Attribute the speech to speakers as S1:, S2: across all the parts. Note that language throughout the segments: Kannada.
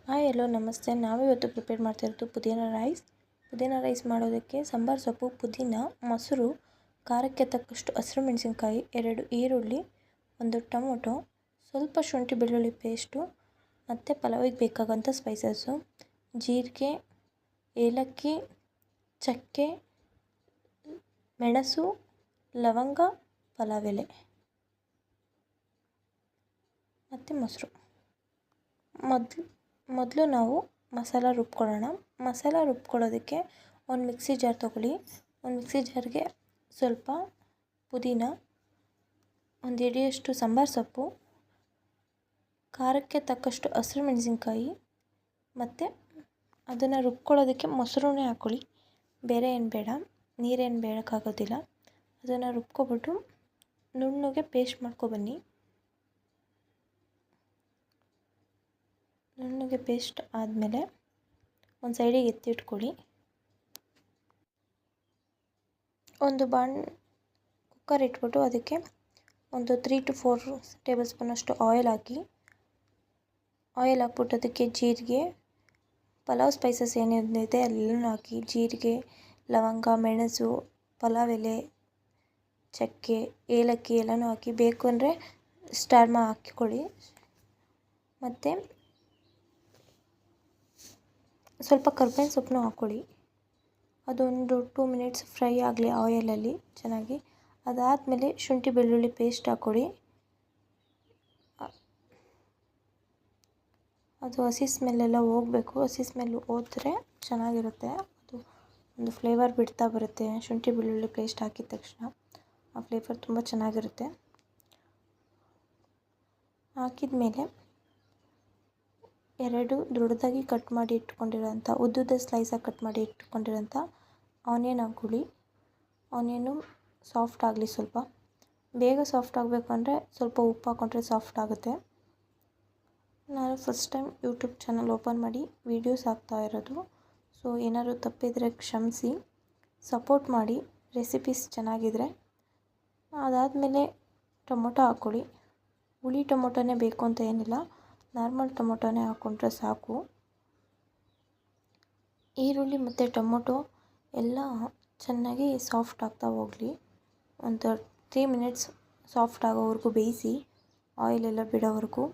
S1: ಹಾಯ್ ಹಲೋ ನಮಸ್ತೆ. ನಾವಿವತ್ತು ಪ್ರಿಪೇರ್ ಮಾಡ್ತಾಯಿರೋದು ಪುದೀನ ರೈಸ್ ಮಾಡೋದಕ್ಕೆ ಸಾಂಬಾರು ಸೊಪ್ಪು, ಪುದೀನ, ಮೊಸರು, ಖಾರಕ್ಕೆ ತಕ್ಕಷ್ಟು ಹಸಿರು ಮೆಣಸಿನ್ಕಾಯಿ, 2 ಈರುಳ್ಳಿ, 1 ಟೊಮೊಟೊ, ಸ್ವಲ್ಪ ಶುಂಠಿ ಬೆಳ್ಳುಳ್ಳಿ ಪೇಸ್ಟು ಮತ್ತು ಪಲಾವಿಗೆ ಬೇಕಾಗೋಂಥ ಸ್ಪೈಸಸ್ಸು, ಜೀರಿಗೆ, ಏಲಕ್ಕಿ, ಚಕ್ಕೆ, ಮೆಣಸು, ಲವಂಗ, ಪಲಾವ್ ಎಲೆ ಮತ್ತು ಮೊಸರು. ಮೊದಲು ನಾವು ಮಸಾಲ ರುಬ್ಕೊಳ್ಳೋಣ. ಮಸಾಲ ರುಬ್ಕೊಳ್ಳೋದಕ್ಕೆ ಒಂದು ಮಿಕ್ಸಿ ಜಾರ್ ತೊಗೊಳ್ಳಿ. ಒಂದು ಮಿಕ್ಸಿ ಜಾರ್ಗೆ ಸ್ವಲ್ಪ ಪುದೀನ, 1 ಹಿಡಿಯಷ್ಟು ಸಾಂಬಾರು ಸೊಪ್ಪು, ಖಾರಕ್ಕೆ ತಕ್ಕಷ್ಟು ಹಸಿರು ಮೆಣಸಿನ್ಕಾಯಿ ಮತ್ತು ಅದನ್ನು ರುಬ್ಕೊಳ್ಳೋದಕ್ಕೆ ಮೊಸರನ್ನೇ ಹಾಕ್ಕೊಳ್ಳಿ. ಬೇರೆ ಏನು ಬೇಡ, ನೀರೇನು ಬೇಕಾಗೋದಿಲ್ಲ. ಅದನ್ನು ರುಬ್ಕೊಬಿಟ್ಟು ನುಣ್ಣಗೆ ಪೇಸ್ಟ್ ಮಾಡ್ಕೊಬನ್ನಿ. ನುಣ್ಣಗೆ ಪೇಸ್ಟ್ ಆದಮೇಲೆ ಒಂದು ಸೈಡಿಗೆ ಎತ್ತಿಟ್ಕೊಳ್ಳಿ. ಒಂದು ಕುಕ್ಕರ್ ಇಟ್ಬಿಟ್ಟು ಅದಕ್ಕೆ ಒಂದು 3 to 4 ಟೇಬಲ್ ಸ್ಪೂನಷ್ಟು ಆಯಿಲ್ ಹಾಕಿ. ಆಯಿಲ್ ಹಾಕ್ಬಿಟ್ಟು ಅದಕ್ಕೆ ಜೀರಿಗೆ, ಪಲಾವ್ ಸ್ಪೈಸಸ್ ಏನೇನಿದೆ ಎಲ್ಲನೂ ಹಾಕಿ. ಜೀರಿಗೆ, ಲವಂಗ, ಮೆಣಸು, ಪಲಾವ್ ಎಲೆ, ಚಕ್ಕೆ, ಏಲಕ್ಕಿ ಎಲ್ಲನೂ ಹಾಕಿ. ಬೇಕು ಅಂದರೆ ಸ್ಟಾರ್ ಹಾಕಿಕೊಳ್ಳಿ. ಮತ್ತು ಸ್ವಲ್ಪ ಕರ್ಬೇವಿನ ಸೊಪ್ಪನ್ನು ಹಾಕ್ಕೊಳ್ಳಿ. ಅದೊಂದು 2 ಮಿನಿಟ್ಸ್ ಫ್ರೈ ಆಗಲಿ ಆಯಿಲಲ್ಲಿ ಚೆನ್ನಾಗಿ. ಅದಾದಮೇಲೆ ಶುಂಠಿ ಬೆಳ್ಳುಳ್ಳಿ ಪೇಸ್ಟ್ ಹಾಕ್ಕೊಳ್ಳಿ. ಅದು ಹಸಿ ಸ್ಮೆಲ್ಲೆಲ್ಲ ಹೋಗಬೇಕು. ಹಸಿ ಸ್ಮೆಲ್ ಹೋದರೆ ಚೆನ್ನಾಗಿರುತ್ತೆ. ಅದು ಒಂದು ಫ್ಲೇವರ್ ಬಿಡ್ತಾ ಬರುತ್ತೆ. ಶುಂಠಿ ಬೆಳ್ಳುಳ್ಳಿ ಪೇಸ್ಟ್ ಹಾಕಿದ ತಕ್ಷಣ ಆ ಫ್ಲೇವರ್ ತುಂಬ ಚೆನ್ನಾಗಿರುತ್ತೆ. ಹಾಕಿದ ಮೇಲೆ 2 ದೊಡ್ಡದಾಗಿ ಕಟ್ ಮಾಡಿ ಇಟ್ಕೊಂಡಿರೋಂಥ ಉದ್ದುದ್ದ ಸ್ಲೈಸಾಗಿ ಕಟ್ ಮಾಡಿ ಇಟ್ಕೊಂಡಿರೋಂಥ ಆನಿಯನ್ ಹಾಕ್ಕೊಳ್ಳಿ. ಆನಿಯನ್ನು ಸಾಫ್ಟ್ ಆಗಲಿ. ಸ್ವಲ್ಪ ಬೇಗ ಸಾಫ್ಟ್ ಆಗಬೇಕು ಅಂದರೆ ಸ್ವಲ್ಪ ಉಪ್ಪು ಹಾಕ್ಕೊಂಡ್ರೆ ಸಾಫ್ಟ್ ಆಗುತ್ತೆ. ನಾನು first time YouTube channel open ಮಾಡಿ ವೀಡಿಯೋಸ್ ಹಾಕ್ತಾ ಇರೋದು. ಸೊ ಏನಾದರೂ ತಪ್ಪಿದರೆ ಕ್ಷಮಿಸಿ, ಸಪೋರ್ಟ್ ಮಾಡಿ. ರೆಸಿಪೀಸ್ ಚೆನ್ನಾಗಿದ್ದರೆ. ಅದಾದಮೇಲೆ ಟೊಮೊಟೊ ಹಾಕ್ಕೊಳ್ಳಿ. ಹುಳಿ ಟೊಮೊಟೊನೇ ಬೇಕು ಅಂತ ಏನಿಲ್ಲ, ನಾರ್ಮಲ್ ಟೊಮೊಟೊನೇ ಹಾಕ್ಕೊಂಡ್ರೆ ಸಾಕು. ಈರುಳ್ಳಿ ಮತ್ತು ಟೊಮೊಟೊ ಎಲ್ಲ ಚೆನ್ನಾಗಿ ಸಾಫ್ಟ್ ಆಗ್ತಾ ಹೋಗಲಿ. ಒಂದು 3 ಮಿನಿಟ್ಸ್ ಸಾಫ್ಟ್ ಆಗೋವರೆಗೂ ಬೇಯಿಸಿ, ಆಯಿಲೆಲ್ಲ ಬಿಡೋವರೆಗೂ.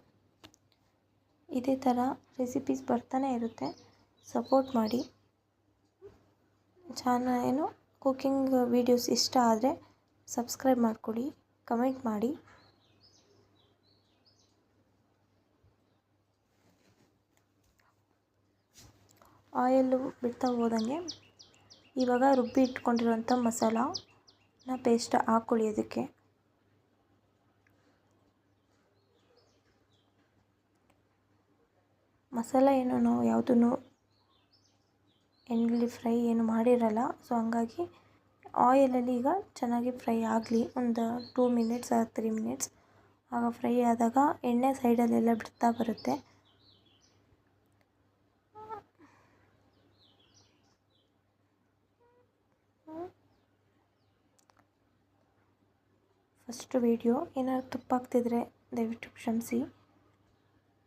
S1: ಇದೇ ಥರ ರೆಸಿಪೀಸ್ ಬರ್ತಾನೆ ಇರುತ್ತೆ. ಸಪೋರ್ಟ್ ಮಾಡಿ. ಕುಕ್ಕಿಂಗ್ ವೀಡಿಯೋಸ್ ಇಷ್ಟ ಆದರೆ ಸಬ್ಸ್ಕ್ರೈಬ್ ಮಾಡ್ಕೊಳ್ಳಿ, ಕಮೆಂಟ್ ಮಾಡಿ. ಆಯಿಲ್ಲು ಬಿಡ್ತಾ ಹೋದಂಗೆ ಇವಾಗ ರುಬ್ಬಿ ಇಟ್ಕೊಂಡಿರೋಂಥ ಮಸಾಲನ ಪೇಸ್ಟ್ ಹಾಕ್ಕೊಳ್ಳಿ. ಅದಕ್ಕೆ ಮಸಾಲ ಏನು ನಾವು ಯಾವುದೂ ಎಣ್ಣೆಲಿ ಫ್ರೈ ಏನು ಮಾಡಿರಲ್ಲ. ಸೊ ಹಂಗಾಗಿ ಆಯಿಲಲ್ಲಿ ಈಗ ಚೆನ್ನಾಗಿ ಫ್ರೈ ಆಗಲಿ. ಒಂದು 2 ಮಿನಿಟ್ಸ್ 3 ಮಿನಿಟ್ಸ್. ಆಗ ಫ್ರೈ ಆದಾಗ ಎಣ್ಣೆ ಸೈಡಲ್ಲೆಲ್ಲ ಬಿಡ್ತಾ ಬರುತ್ತೆ. ಫಸ್ಟ್ ವೀಡಿಯೋ ಏನಾದ್ರು ತಪ್ಪಾಗ್ತಿದ್ರೆ ದಯವಿಟ್ಟು ಕ್ಷಮಿಸಿ.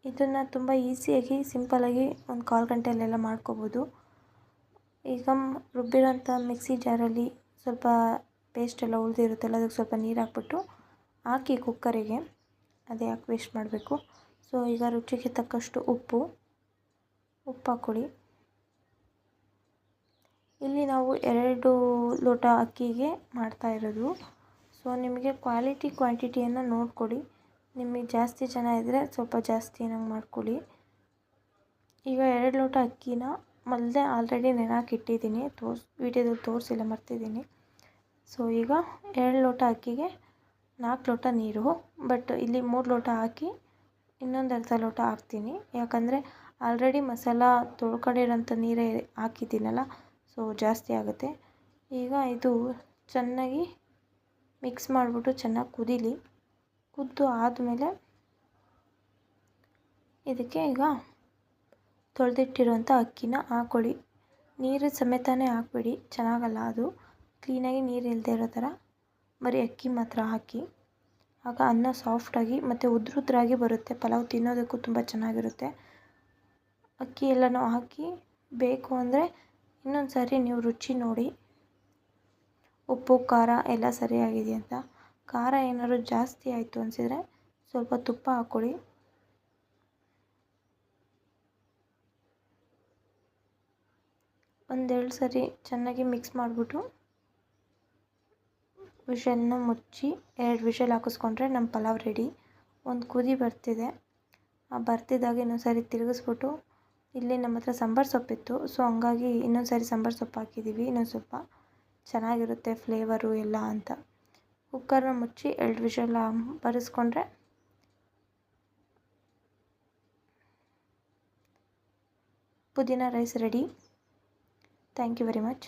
S1: ಇದನ್ನು ತುಂಬ ಈಸಿಯಾಗಿ ಸಿಂಪಲಾಗಿ ಒಂದು 1/4 ಗಂಟೆಯಲ್ಲೆಲ್ಲ ಮಾಡ್ಕೋಬೋದು. ಈಗ ರುಬ್ಬಿರೋಂಥ ಮಿಕ್ಸಿ ಜಾರಲ್ಲಿ ಸ್ವಲ್ಪ ಪೇಸ್ಟೆಲ್ಲ ಉಳಿದಿರುತ್ತಲ್ಲ, ಅದಕ್ಕೆ ಸ್ವಲ್ಪ ನೀರು ಹಾಕ್ಬಿಟ್ಟು ಹಾಕಿ ಕುಕ್ಕರಿಗೆ. ಅದೇ ಯಾಕೆ ವೇಸ್ಟ್ ಮಾಡಬೇಕು. ಸೊ ಈಗ ರುಚಿಗೆ ತಕ್ಕಷ್ಟು ಉಪ್ಪು ಹಾಕ್ಕೊಳ್ಳಿ. ಇಲ್ಲಿ ನಾವು 2 ಲೋಟ ಅಕ್ಕಿಗೆ ಮಾಡ್ತಾ ಇರೋದು. ಸೊ ನಿಮಗೆ ಕ್ವಾಂಟಿಟಿಯನ್ನು ನೋಡ್ಕೊಳ್ಳಿ. ನಿಮಗೆ ಜಾಸ್ತಿ ಜನ ಇದ್ದರೆ ಸ್ವಲ್ಪ ಜಾಸ್ತಿ ಏನಂಗೆ ಮಾಡ್ಕೊಳ್ಳಿ. ಈಗ 2 ಲೋಟ ಅಕ್ಕಿನ ಮೊದಲೇ ಆಲ್ರೆಡಿ ನೆನೆಹಾಕಿಟ್ಟಿದ್ದೀನಿ. ವೀಡಿಯೋದಲ್ಲಿ ತೋರಿಸಿಲ್ಲ, ಮರ್ತಿದ್ದೀನಿ. ಸೊ ಈಗ 2 ಲೋಟ ಅಕ್ಕಿಗೆ 4 ಲೋಟ ನೀರು. ಬಟ್ ಇಲ್ಲಿ 3 ಲೋಟ ಹಾಕಿ ಇನ್ನೊಂದು ಅರ್ಧ ಲೋಟ ಹಾಕ್ತೀನಿ. ಯಾಕಂದರೆ ಆಲ್ರೆಡಿ ಮಸಾಲ ತೊಳ್ಕೊಂಡಿರೋಂಥ ನೀರೇ ಹಾಕಿದ್ದೀನಲ್ಲ, ಸೊ ಜಾಸ್ತಿ ಆಗುತ್ತೆ. ಈಗ ಇದು ಚೆನ್ನಾಗಿ ಮಿಕ್ಸ್ ಮಾಡಿಬಿಟ್ಟು ಚೆನ್ನಾಗಿ ಕುದೀಲಿ. ಕುದ್ದು ಆದಮೇಲೆ ಇದಕ್ಕೆ ಈಗ ತೊಳೆದಿಟ್ಟಿರೋಂಥ ಅಕ್ಕಿನ ಹಾಕ್ಕೊಳ್ಳಿ. ನೀರು ಸಮೇತನೇ ಹಾಕ್ಬಿಡಿ, ಚೆನ್ನಾಗಲ್ಲ ಅದು. ಕ್ಲೀನಾಗಿ ನೀರು ಇಲ್ಲದೆ ಇರೋ ಥರ ಬರೀ ಅಕ್ಕಿ ಮಾತ್ರ ಹಾಕಿ. ಆಗ ಅನ್ನ ಸಾಫ್ಟಾಗಿ ಮತ್ತು ಉದ್ರಾಗಿ ಬರುತ್ತೆ. ಪಲಾವ್ ತಿನ್ನೋದಕ್ಕೂ ತುಂಬ ಚೆನ್ನಾಗಿರುತ್ತೆ. ಅಕ್ಕಿ ಎಲ್ಲನೂ ಹಾಕಿ ಬೇಕು ಅಂದರೆ ಇನ್ನೊಂದು ಸಾರಿ ನೀವು ರುಚಿ ನೋಡಿ ಉಪ್ಪು ಖಾರ ಎಲ್ಲ ಸರಿಯಾಗಿದೆ ಅಂತ. ಖಾರ ಏನಾದ್ರು ಜಾಸ್ತಿ ಆಯಿತು ಅನಿಸಿದರೆ ಸ್ವಲ್ಪ ತುಪ್ಪ ಹಾಕ್ಕೊಳ್ಳಿ. ಒಂದೆರಡು ಸರಿ ಚೆನ್ನಾಗಿ ಮಿಕ್ಸ್ ಮಾಡಿಬಿಟ್ಟು ವಿಷಲ್ನ ಮುಚ್ಚಿ 2 ವಿಷಲ್ ಹಾಕಿಸ್ಕೊಂಡ್ರೆ ನಮ್ಮ ಪಲಾವ್ ರೆಡಿ. ಒಂದು ಕುದಿ ಬರ್ತಿದೆ, ಆ ಬರ್ತಿದ್ದಾಗ ಇನ್ನೊಂದು ಸಾರಿ ತಿರುಗಿಸ್ಬಿಟ್ಟು, ಇಲ್ಲಿ ನಮ್ಮ ಹತ್ರ ಸಾಂಬಾರು ಸೊಪ್ಪಿತ್ತು, ಸೊ ಹಂಗಾಗಿ ಇನ್ನೊಂದು ಸಾರಿ ಸಾಂಬಾರು ಸೊಪ್ಪು ಹಾಕಿದ್ದೀವಿ. ಇನ್ನೊಂದು ಸ್ವಲ್ಪ ಚೆನ್ನಾಗಿರುತ್ತೆ ಫ್ಲೇವರು ಎಲ್ಲ ಅಂತ. ಕುಕ್ಕರ್ನ ಮುಚ್ಚಿ 2 ವಿಷಲ್ ಬರೆಸ್ಕೊಂಡ್ರೆ ಪುದೀನ rice ready. Thank you very much.